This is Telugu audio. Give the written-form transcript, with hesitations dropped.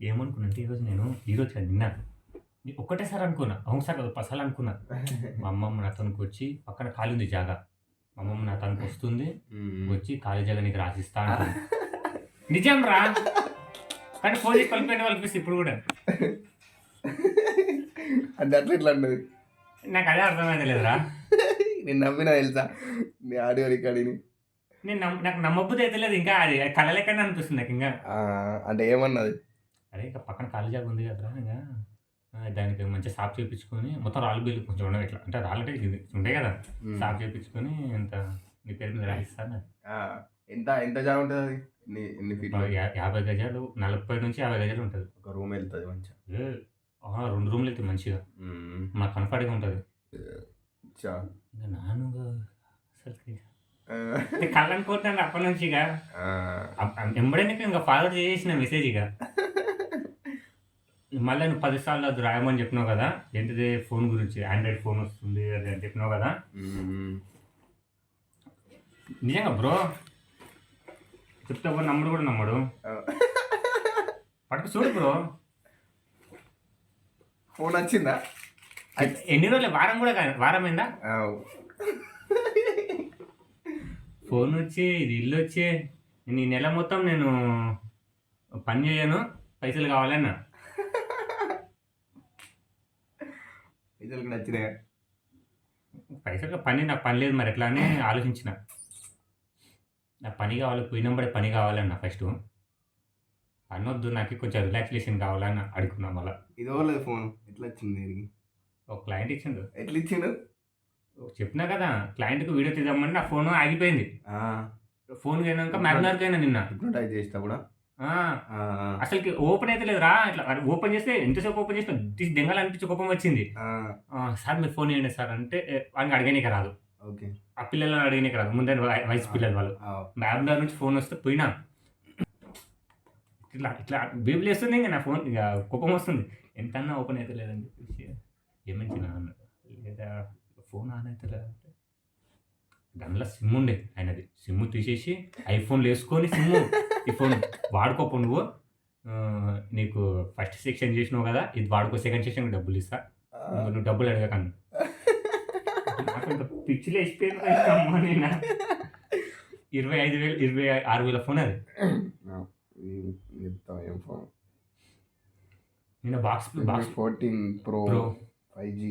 ఏమనుకున్నానంటే ఈరోజు నిన్న ఒక్కటేసారి అనుకున్నా. ఒకసారి కాదు 10 సార్లు అనుకున్నా. మా అమ్మమ్మ నా తణుకొచ్చి పక్కన ఖాళీ ఉంది జాగా. మా అమ్మమ్మ నా తణుకొస్తుంది. వచ్చి ఖాళీ జాగా నీకు రాసిస్తా అంటుంది. నిజం రా! కానీ ఫోన్ చేసి పలికిపోయిన వాళ్ళకి ఇప్పుడు కూడా. అంటే అట్లా ఎట్లా అన్నది? నాకు అదే అర్థమైంది లేదురా. నేను నమ్మినా తెలుసా నీ ఆడియో రికార్డింగ్. నాకు నమ్మబుద్ధి అయితే లేదు ఇంకా. అది కళ లెక్కనే అనిపిస్తుంది నాకు ఇంకా. అంటే ఏమన్నది? అరే ఇక పక్కన ఖాళీ జాగా ఉంది కదరా ఇంకా దానికి మంచిగా సాఫ్ చేయించుకొని మొత్తం రాళ్ళు బిల్లు కొంచెం ఉండవు ఇట్లా అంటే రాళ్ళు అంటే ఇది ఉంటాయి కదా సాఫ్ చేయించుకొని ఇంత నీ పేరు మీద రాయిస్తాను. ఎంత ఎంత జాగా ఉంటుంది అది? ఎన్ని ఫీట్లు? 50 గజాలు, 40 నుంచి 50 గజాలు ఉంటుంది. ఒక రూమ్ వెళ్తుంది మంచిగా. 2 రూమ్లు వెళ్తాయి మంచిగా. మాకు కంఫర్ట్గా ఉంటుంది. ఇంకా నాను అసలు కళ్ళు అనుకుంటాను అప్పటి నుంచి ఇక ఎంబడే ఇంకా ఫార్వర్డ్ చేసిన మెసేజ్ ఇక మళ్ళీ నువ్వు 10 సార్లు అది రాయమని చెప్పినావు కదా ఏంటిది ఫోన్ గురించి ఆండ్రాయిడ్ ఫోన్ వస్తుంది అది అని చెప్పినావు కదా. నిజంగా బ్రో చెప్తే ఎవరు నమ్మడు కూడా నమ్మడు. పట్టుకు చూడు బ్రో ఫోన్ వచ్చిందా? ఎన్ని రోజులు వారం కూడా వారమైందా ఫోన్ వచ్చి ఇది ఇల్లు వచ్చి ఈ నెల మొత్తం నేను పని చేయను పైసలు కావాలన్నా. పైసలు నచ్చినాయా? పైసలు నాకు పని లేదు మరి ఎట్లా అని ఆలోచించిన. నాకు పని కావాలి పోయినప్పుడే పని కావాలన్నా ఫస్ట్ పని వద్దు నాకు కొంచెం రిలాక్సేషన్ కావాలని అడుగుకున్నాం. మళ్ళీ ఇదోలేదు ఫోన్ ఎట్లా వచ్చింది? ఒక క్లయింట్ ఇచ్చిండు. ఎట్లా ఇచ్చిండు? చెప్పినా కదా క్లయింట్కి వీడియో తీద్దామని నా ఫోన్ ఆగిపోయింది. ఫోన్ అయినాక మ్యాగ్నార్కి అయినా నిన్న హిప్నోటైజ్ చేస్తా కూడా అసలుకి ఓపెన్ అయితే లేదురా. ఇట్లా ఓపెన్ చేస్తే ఎంతసేపు ఓపెన్ చేస్తే తీసి దెంగాలి అనిపించి కోపం వచ్చింది. సార్ మీరు ఫోన్ ఇవ్వండి సార్ అంటే వాళ్ళని అడిగానీకి రాదు. ఆ పిల్లలను అడిగినకి రాదు. ముందే వయసు పిల్లలు వాళ్ళు మ్యాగ్నార్ నుంచి ఫోన్ వస్తే పోయినా ఇట్లా ఇట్లా బేబీలు వేస్తుంది. ఇంకా నా ఫోన్ ఇక కోపం వస్తుంది. ఎంతన్నా ఓపెన్ అయితే లేదని చెప్పేసి ఏమించిన అన్నాడు. లేదా ఫోన్ ఆన్ అయితే లేదంటే దానిలో సిమ్ ఉండే ఆయనది. సిమ్ తీసేసి ఐఫోన్లో వేసుకొని ఈ ఫోన్ వాడుకోపో నువ్వు నీకు ఫస్ట్ సెక్షన్ చేసినావు కదా ఇది వాడుకో సెకండ్ సెక్షన్ డబ్బులు ఇస్తా నువ్వు డబ్బులు అడగకన్నా. నాకు ఇంకా పిచ్చిలు వేసిపోయింది. 26,000 ఫోన్ అది. నిన్న బాక్స్ 14 Pro 5G